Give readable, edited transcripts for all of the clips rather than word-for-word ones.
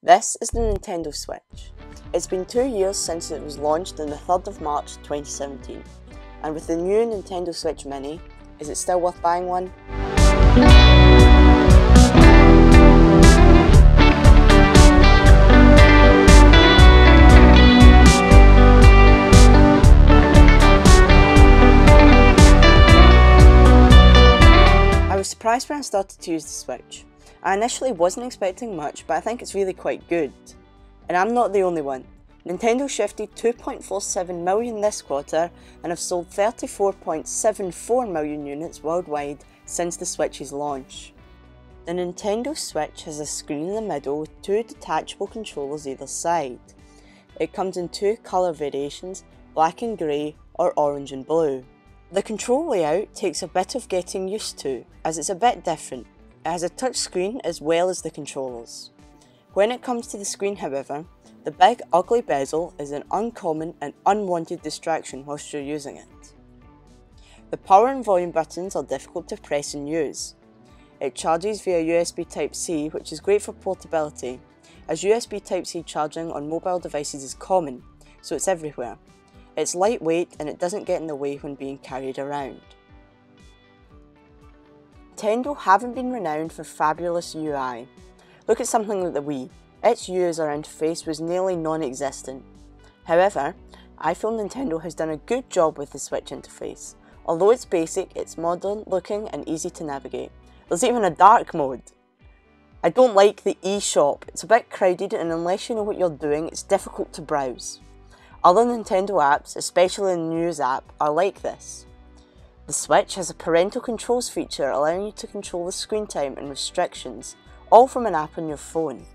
This is the Nintendo Switch. It's been 2 years since it was launched on the 3rd of March 2017, and with the new Nintendo Switch Mini, is it still worth buying one? I was surprised when I started to use the Switch. I initially wasn't expecting much, but I think it's really quite good. And I'm not the only one. Nintendo shifted 2.47 million this quarter and have sold 34.74 million units worldwide since the Switch's launch. The Nintendo Switch has a screen in the middle with 2 detachable controllers either side. It comes in 2 colour variations, black and grey or orange and blue. The control layout takes a bit of getting used to, as it's a bit different. It has a touch screen as well as the controllers. When it comes to the screen, however, the big ugly bezel is an uncommon and unwanted distraction whilst you're using it. The power and volume buttons are difficult to press and use. It charges via USB Type-C, which is great for portability, as USB Type-C charging on mobile devices is common, so it's everywhere. It's lightweight and it doesn't get in the way when being carried around. Nintendo haven't been renowned for fabulous UI. Look at something like the Wii. Its user interface was nearly non-existent. However, I feel Nintendo has done a good job with the Switch interface. Although it's basic, it's modern looking and easy to navigate. There's even a dark mode. I don't like the eShop. It's a bit crowded and unless you know what you're doing, it's difficult to browse. Other Nintendo apps, especially the News app, are like this. The Switch has a parental controls feature allowing you to control the screen time and restrictions, all from an app on your phone.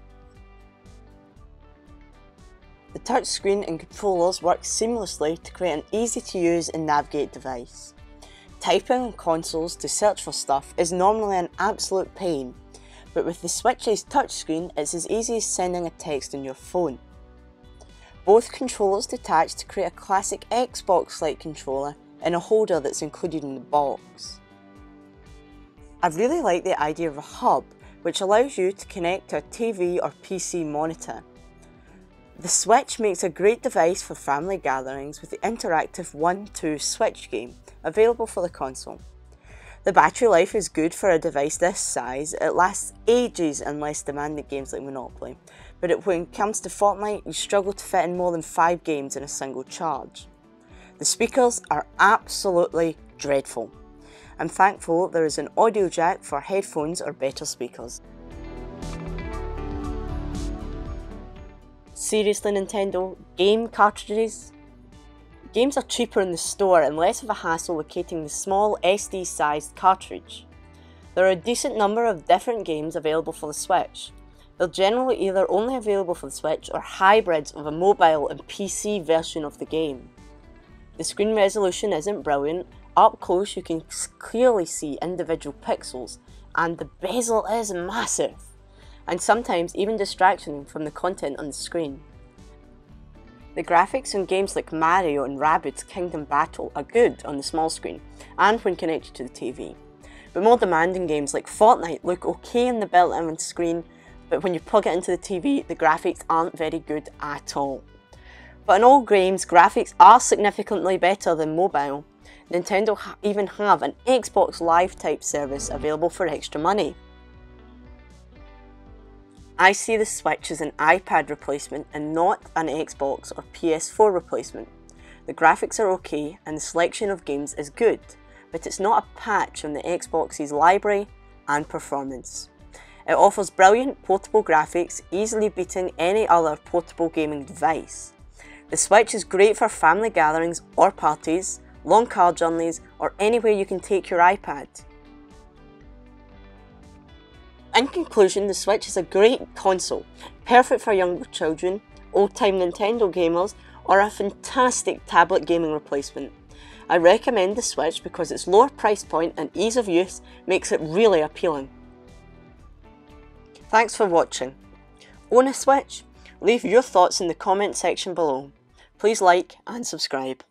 The touchscreen and controllers work seamlessly to create an easy-to-use and navigate device. Typing on consoles to search for stuff is normally an absolute pain, but with the Switch's touchscreen it's as easy as sending a text on your phone. Both controllers detach to create a classic Xbox-like controller in a holder that's included in the box. I really like the idea of a hub, which allows you to connect to a TV or PC monitor. The Switch makes a great device for family gatherings with the interactive 1-2 Switch game, available for the console. The battery life is good for a device this size. It lasts ages in less demanding games like Monopoly, but when it comes to Fortnite, you struggle to fit in more than 5 games in a single charge. The speakers are absolutely dreadful. I'm thankful there is an audio jack for headphones or better speakers. Seriously Nintendo, game cartridges? Games are cheaper in the store and less of a hassle locating the small SD-sized cartridge. There are a decent number of different games available for the Switch. They're generally either only available for the Switch or hybrids of a mobile and PC version of the game. The screen resolution isn't brilliant. Up close you can clearly see individual pixels and the bezel is massive and sometimes even distracting from the content on the screen. The graphics on games like Mario and Rabbids Kingdom Battle are good on the small screen and when connected to the TV. But more demanding games like Fortnite look okay on the built-in screen, but when you plug it into the TV, the graphics aren't very good at all. But in all games, graphics are significantly better than mobile. Nintendo even have an Xbox Live type service available for extra money. I see the Switch as an iPad replacement and not an Xbox or PS4 replacement. The graphics are okay and the selection of games is good, but it's not a patch on the Xbox's library and performance. It offers brilliant portable graphics, easily beating any other portable gaming device. The Switch is great for family gatherings or parties, long car journeys, or anywhere you can take your iPad. In conclusion, the Switch is a great console, perfect for younger children, old-time Nintendo gamers, or a fantastic tablet gaming replacement. I recommend the Switch because its lower price point and ease of use makes it really appealing. Thanks for watching. Own a Switch? Leave your thoughts in the comment section below. Please like and subscribe.